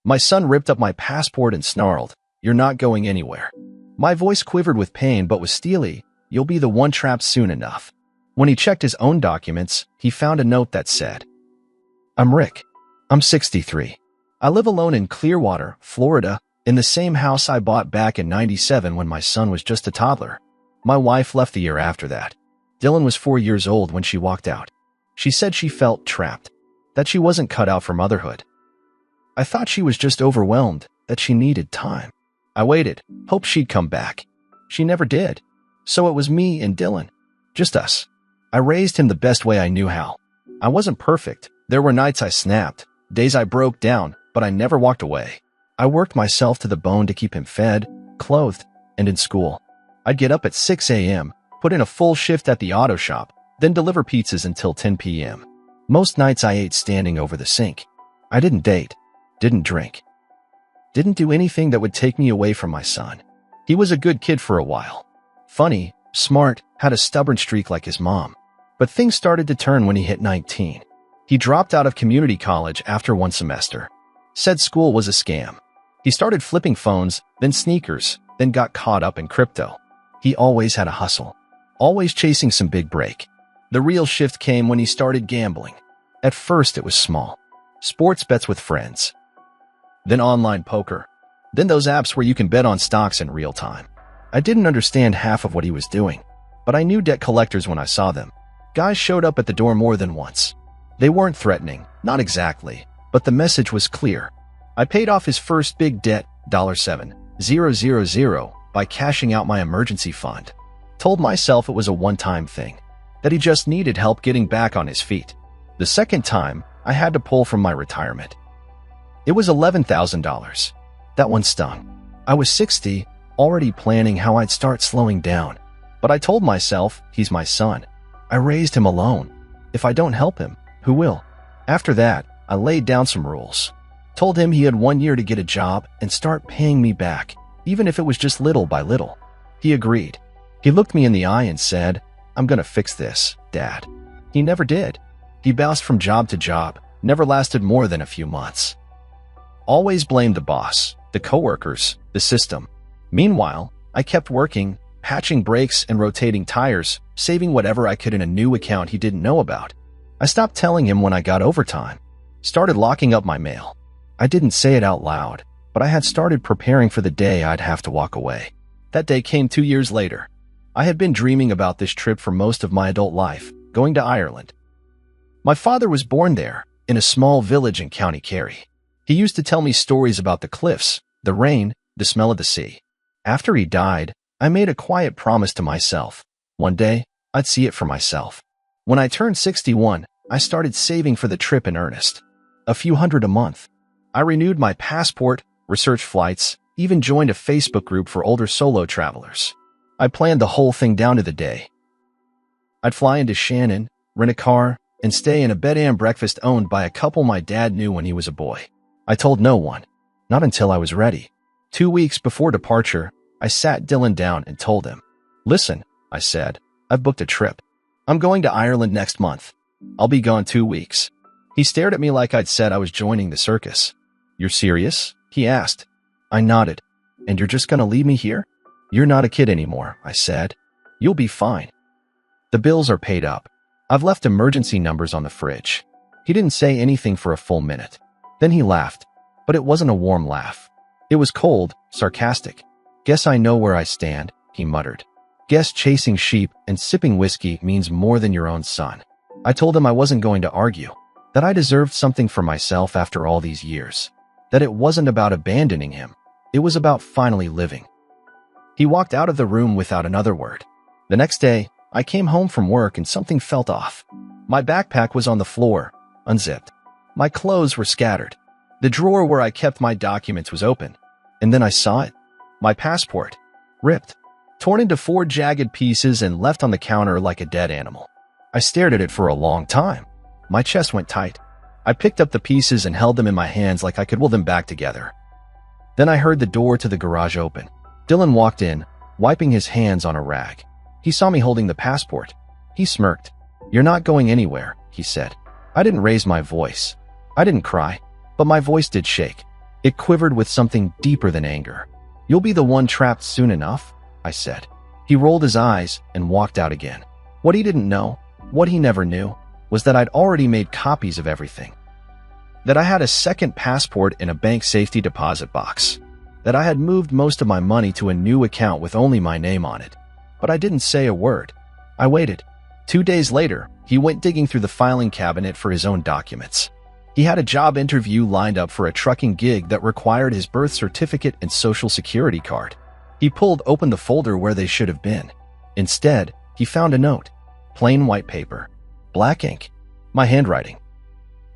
My son ripped up my passport and snarled, "You're not going anywhere." My voice quivered with pain but was steely. "You'll be the one trapped soon enough." When he checked his own documents, he found a note that said, "I'm Rick. I'm 63. I live alone in Clearwater, Florida, in the same house I bought back in '97 when my son was just a toddler." My wife left the year after that. Dylan was 4 years old when she walked out. She said she felt trapped, that she wasn't cut out for motherhood. I thought she was just overwhelmed, that she needed time. I waited, hoped she'd come back. She never did. So it was me and Dylan. Just us. I raised him the best way I knew how. I wasn't perfect. There were nights I snapped, days I broke down, but I never walked away. I worked myself to the bone to keep him fed, clothed, and in school. I'd get up at 6 a.m., put in a full shift at the auto shop, then deliver pizzas until 10 p.m. Most nights I ate standing over the sink. I didn't date, didn't drink, didn't do anything that would take me away from my son. He was a good kid for a while. Funny, smart, had a stubborn streak like his mom. But things started to turn when he hit 19. He dropped out of community college after one semester. Said school was a scam. He started flipping phones, then sneakers, then got caught up in crypto. He always had a hustle, always chasing some big break. The real shift came when he started gambling. At first it was small. Sports bets with friends. Then online poker. Then those apps where you can bet on stocks in real time. I didn't understand half of what he was doing, but I knew debt collectors when I saw them. Guys showed up at the door more than once. They weren't threatening, not exactly, but the message was clear. I paid off his first big debt, $7,000, by cashing out my emergency fund. Told myself it was a one-time thing, that he just needed help getting back on his feet. The second time, I had to pull from my retirement. It was $11,000. That one stung. I was 60, already planning how I'd start slowing down. But I told myself, he's my son. I raised him alone. If I don't help him, who will? After that, I laid down some rules. Told him he had 1 year to get a job and start paying me back, even if it was just little by little. He agreed. He looked me in the eye and said, "I'm gonna fix this, Dad." He never did. He bounced from job to job, never lasted more than a few months. Always blamed the boss, the coworkers, the system. Meanwhile, I kept working, patching brakes and rotating tires, saving whatever I could in a new account he didn't know about. I stopped telling him when I got overtime. Started locking up my mail. I didn't say it out loud, but I had started preparing for the day I'd have to walk away. That day came 2 years later. I had been dreaming about this trip for most of my adult life, going to Ireland. My father was born there, in a small village in County Kerry. He used to tell me stories about the cliffs, the rain, the smell of the sea. After he died, I made a quiet promise to myself. One day, I'd see it for myself. When I turned 61, I started saving for the trip in earnest. A few hundred a month. I renewed my passport, researched flights, even joined a Facebook group for older solo travelers. I planned the whole thing down to the day. I'd fly into Shannon, rent a car, and stay in a bed and breakfast owned by a couple my dad knew when he was a boy. I told no one, not until I was ready. 2 weeks before departure, I sat Dylan down and told him, "Listen," I said, "I've booked a trip. I'm going to Ireland next month. I'll be gone 2 weeks. He stared at me like I'd said I was joining the circus. "You're serious?" he asked. I nodded. "And you're just gonna leave me here?" "You're not a kid anymore," I said. "You'll be fine. The bills are paid up. I've left emergency numbers on the fridge." He didn't say anything for a full minute. Then he laughed, but it wasn't a warm laugh. It was cold, sarcastic. "Guess I know where I stand," he muttered. "Guess chasing sheep and sipping whiskey means more than your own son." I told him I wasn't going to argue, that I deserved something for myself after all these years, that it wasn't about abandoning him. It was about finally living. He walked out of the room without another word. The next day, I came home from work and something felt off. My backpack was on the floor, unzipped. My clothes were scattered. The drawer where I kept my documents was open. And then I saw it. My passport. Ripped. Torn into 4 jagged pieces and left on the counter like a dead animal. I stared at it for a long time. My chest went tight. I picked up the pieces and held them in my hands like I could will them back together. Then I heard the door to the garage open. Dylan walked in, wiping his hands on a rag. He saw me holding the passport. He smirked. "You're not going anywhere," he said. I didn't raise my voice. I didn't cry, but my voice did shake. It quivered with something deeper than anger. "You'll be the one trapped soon enough," I said. He rolled his eyes and walked out again. What he didn't know, what he never knew, was that I'd already made copies of everything. That I had a second passport in a bank safety deposit box. That I had moved most of my money to a new account with only my name on it. But I didn't say a word. I waited. 2 days later, he went digging through the filing cabinet for his own documents. He had a job interview lined up for a trucking gig that required his birth certificate and social security card. He pulled open the folder where they should have been. Instead, he found a note. Plain white paper. Black ink. My handwriting.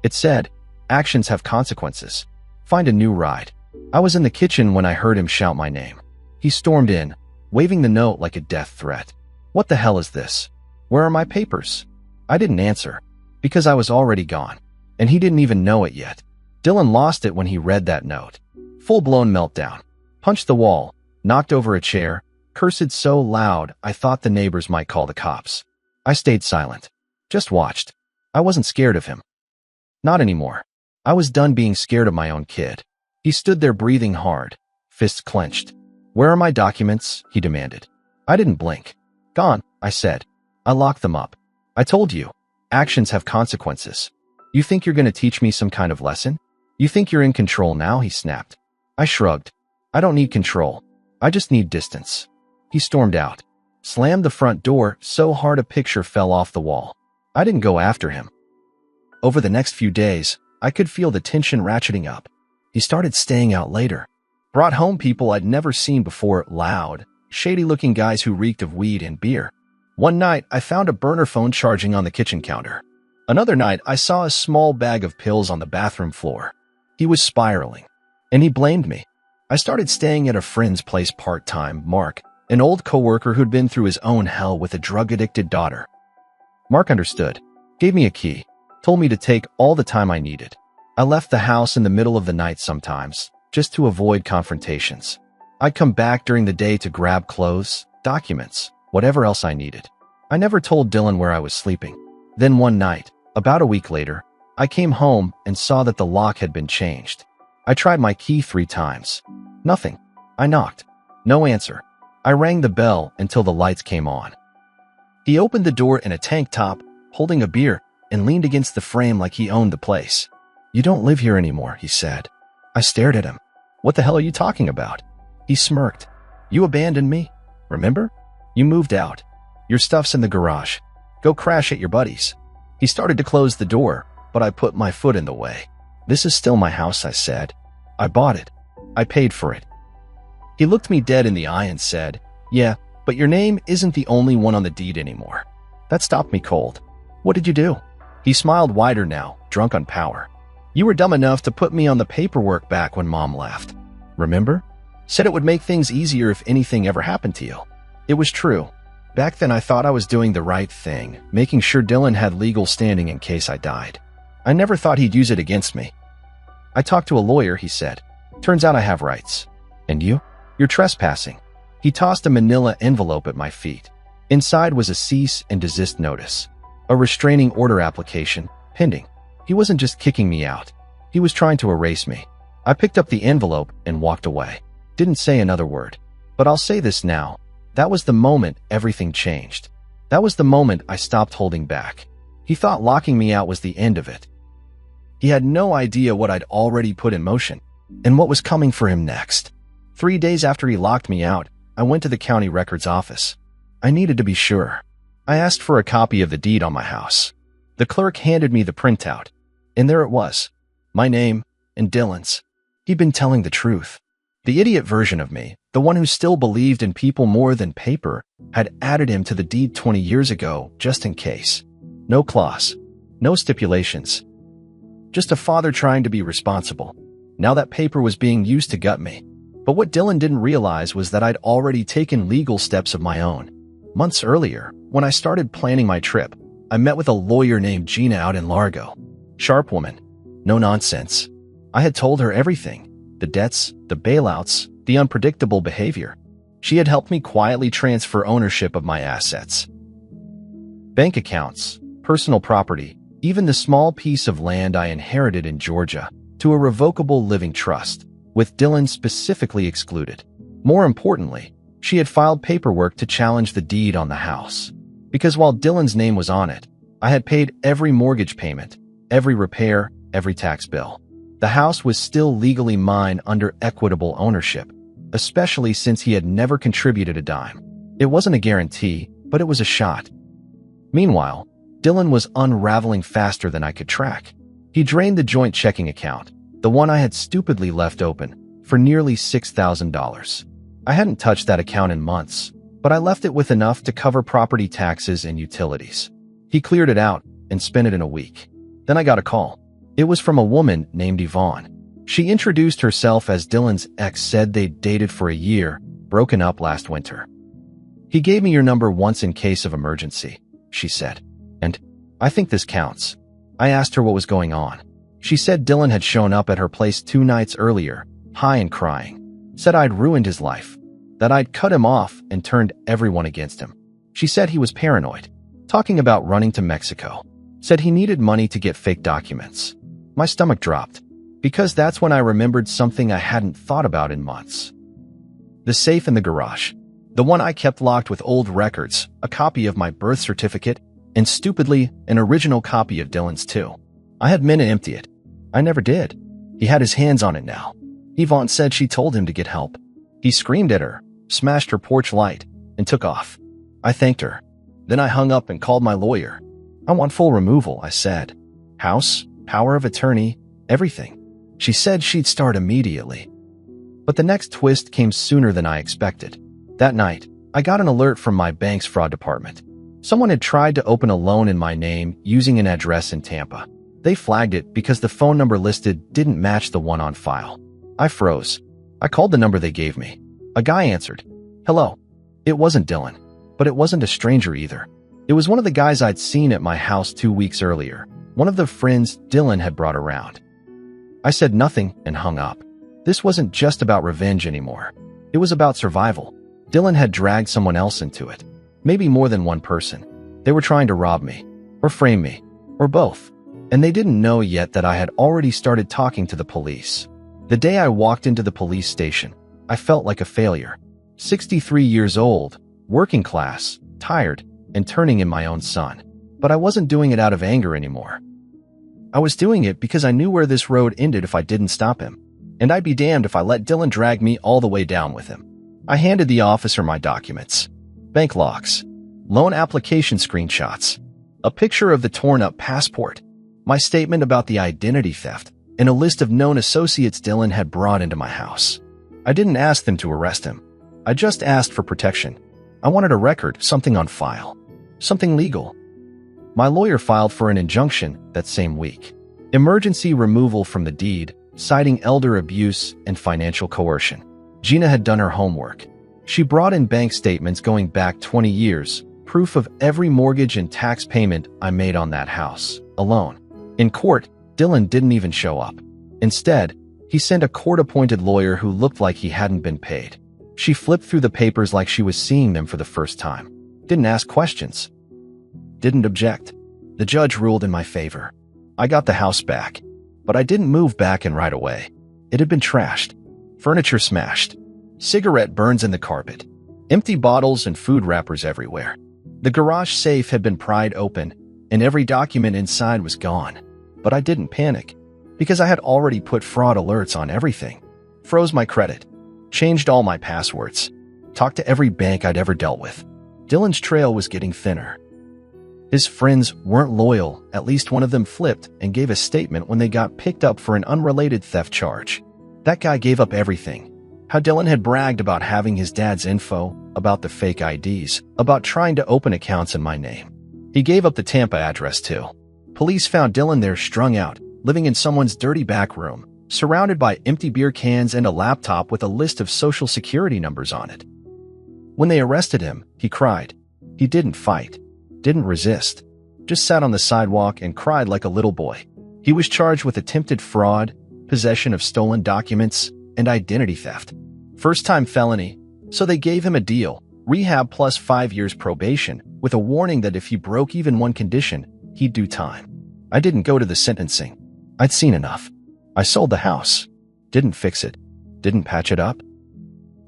It said, "Actions have consequences. Find a new ride." I was in the kitchen when I heard him shout my name. He stormed in, waving the note like a death threat. "What the hell is this? Where are my papers?" I didn't answer, because I was already gone, and he didn't even know it yet. Dylan lost it when he read that note. Full-blown meltdown. Punched the wall, knocked over a chair, cursed so loud I thought the neighbors might call the cops. I stayed silent. Just watched. I wasn't scared of him. Not anymore. I was done being scared of my own kid. He stood there breathing hard, fists clenched. "Where are my documents?" he demanded. I didn't blink. "Gone," I said. "I locked them up. I told you, actions have consequences. You think you're going to teach me some kind of lesson? You think you're in control now?" he snapped. I shrugged. "I don't need control. I just need distance." He stormed out, slammed the front door so hard a picture fell off the wall. I didn't go after him. Over the next few days, I could feel the tension ratcheting up. He started staying out later. Brought home people I'd never seen before, loud, shady-looking guys who reeked of weed and beer. One night, I found a burner phone charging on the kitchen counter. Another night, I saw a small bag of pills on the bathroom floor. He was spiraling, and he blamed me. I started staying at a friend's place part-time, Mark, an old coworker who'd been through his own hell with a drug-addicted daughter. Mark understood, gave me a key, told me to take all the time I needed. I left the house in the middle of the night sometimes, just to avoid confrontations. I'd come back during the day to grab clothes, documents, whatever else I needed. I never told Dylan where I was sleeping. Then one night, about a week later, I came home and saw that the lock had been changed. I tried my key 3 times. Nothing. I knocked. No answer. I rang the bell until the lights came on. He opened the door in a tank top, holding a beer, and leaned against the frame like he owned the place. "You don't live here anymore," he said. I stared at him. "What the hell are you talking about?" He smirked. "You abandoned me. Remember? You moved out. Your stuff's in the garage. Go crash at your buddies." He started to close the door, but I put my foot in the way. "This is still my house," I said. "I bought it. I paid for it." He looked me dead in the eye and said, "Yeah, but your name isn't the only one on the deed anymore." That stopped me cold. "What did you do?" He smiled wider now, drunk on power. "You were dumb enough to put me on the paperwork back when Mom left. Remember? Said it would make things easier if anything ever happened to you." It was true. Back then I thought I was doing the right thing, making sure Dylan had legal standing in case I died. I never thought he'd use it against me. "I talked to a lawyer," he said. "Turns out I have rights." "And you? You're trespassing." He tossed a manila envelope at my feet. Inside was a cease and desist notice. A restraining order application, pending. He wasn't just kicking me out. He was trying to erase me. I picked up the envelope and walked away. Didn't say another word. But I'll say this now. That was the moment everything changed. That was the moment I stopped holding back. He thought locking me out was the end of it. He had no idea what I'd already put in motion, and what was coming for him next. 3 days after he locked me out, I went to the county records office. I needed to be sure. I asked for a copy of the deed on my house. The clerk handed me the printout, and there it was. My name and Dylan's. He'd been telling the truth. The idiot version of me, the one who still believed in people more than paper, had added him to the deed 20 years ago, just in case. No clause. No stipulations. Just a father trying to be responsible. Now that paper was being used to gut me. But what Dylan didn't realize was that I'd already taken legal steps of my own. Months earlier, when I started planning my trip, I met with a lawyer named Gina out in Largo. Sharp woman. No nonsense. I had told her everything. The debts, the bailouts, the unpredictable behavior. She had helped me quietly transfer ownership of my assets. Bank accounts, personal property, even the small piece of land I inherited in Georgia, to a revocable living trust. with Dylan specifically excluded. More importantly, she had filed paperwork to challenge the deed on the house. Because while Dylan's name was on it, I had paid every mortgage payment, every repair, every tax bill. The house was still legally mine under equitable ownership, especially since he had never contributed a dime. It wasn't a guarantee, but it was a shot. Meanwhile, Dylan was unraveling faster than I could track. He drained the joint checking account, the one I had stupidly left open, for nearly $6,000. I hadn't touched that account in months, but I left it with enough to cover property taxes and utilities. He cleared it out and spent it in a week. Then I got a call. It was from a woman named Yvonne. She introduced herself as Dylan's ex, said they'd dated for a year, broken up last winter. "He gave me your number once in case of emergency," she said. "And I think this counts." I asked her what was going on. She said Dylan had shown up at her place 2 nights earlier, high and crying. Said I'd ruined his life, that I'd cut him off and turned everyone against him. She said he was paranoid, talking about running to Mexico. Said he needed money to get fake documents. My stomach dropped, because that's when I remembered something I hadn't thought about in months. The safe in the garage. The one I kept locked with old records, a copy of my birth certificate, and stupidly, an original copy of Dylan's too. I had meant to empty it. I never did. He had his hands on it now. Yvonne said she told him to get help. He screamed at her, smashed her porch light, and took off. I thanked her. Then I hung up and called my lawyer. "I want full removal," I said. "House, power of attorney, everything." She said she'd start immediately. But the next twist came sooner than I expected. That night, I got an alert from my bank's fraud department. Someone had tried to open a loan in my name using an address in Tampa. They flagged it because the phone number listed didn't match the one on file. I froze. I called the number they gave me. A guy answered. "Hello." It wasn't Dylan, but it wasn't a stranger either. It was one of the guys I'd seen at my house 2 weeks earlier, one of the friends Dylan had brought around. I said nothing and hung up. This wasn't just about revenge anymore. It was about survival. Dylan had dragged someone else into it. Maybe more than one person. They were trying to rob me, or frame me, or both. And they didn't know yet that I had already started talking to the police. The day I walked into the police station, I felt like a failure. 63 years old, working class, tired, and turning in my own son. But I wasn't doing it out of anger anymore. I was doing it because I knew where this road ended if I didn't stop him. And I'd be damned if I let Dylan drag me all the way down with him. I handed the officer my documents. Bank logs, loan application screenshots, a picture of the torn-up passport, my statement about the identity theft, and a list of known associates Dylan had brought into my house. I didn't ask them to arrest him. I just asked for protection. I wanted a record, something on file, something legal. My lawyer filed for an injunction that same week. Emergency removal from the deed, citing elder abuse and financial coercion. Gina had done her homework. She brought in bank statements going back 20 years, proof of every mortgage and tax payment I made on that house, alone. In court, Dylan didn't even show up. Instead, he sent a court-appointed lawyer who looked like he hadn't been paid. She flipped through the papers like she was seeing them for the first time. Didn't ask questions. Didn't object. The judge ruled in my favor. I got the house back, but I didn't move back in right away. It had been trashed. Furniture smashed. Cigarette burns in the carpet. Empty bottles and food wrappers everywhere. The garage safe had been pried open, and every document inside was gone. But I didn't panic, because I had already put fraud alerts on everything. Froze my credit. Changed all my passwords. Talked to every bank I'd ever dealt with. Dylan's trail was getting thinner. His friends weren't loyal. At least one of them flipped and gave a statement when they got picked up for an unrelated theft charge. That guy gave up everything. How Dylan had bragged about having his dad's info, about the fake IDs, about trying to open accounts in my name. He gave up the Tampa address too. Police found Dylan there strung out, living in someone's dirty back room, surrounded by empty beer cans and a laptop with a list of social security numbers on it. When they arrested him, he cried. He didn't fight, didn't resist, just sat on the sidewalk and cried like a little boy. He was charged with attempted fraud, possession of stolen documents, and identity theft. First-time felony, so they gave him a deal, rehab plus 5 years probation, with a warning that if he broke even one condition, he'd do time. I didn't go to the sentencing. I'd seen enough. I sold the house. Didn't fix it. Didn't patch it up?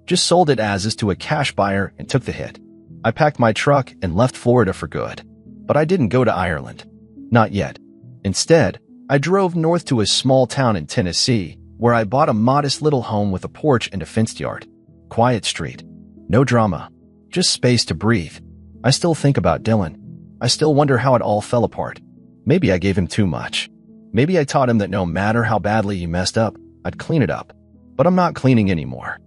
Just sold it as is to a cash buyer and took the hit. I packed my truck and left Florida for good. But I didn't go to Ireland. Not yet. Instead, I drove north to a small town in Tennessee, where I bought a modest little home with a porch and a fenced yard. Quiet street. No drama. Just space to breathe. I still think about Dylan. I still wonder how it all fell apart. Maybe I gave him too much. Maybe I taught him that no matter how badly he messed up, I'd clean it up. But I'm not cleaning anymore.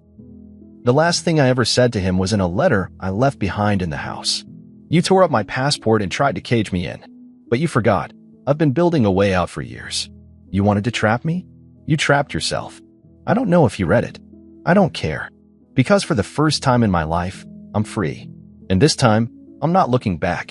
The last thing I ever said to him was in a letter I left behind in the house. You tore up my passport and tried to cage me in. But you forgot. I've been building a way out for years. You wanted to trap me? You trapped yourself. I don't know if you read it. I don't care. Because for the first time in my life, I'm free. And this time, I'm not looking back.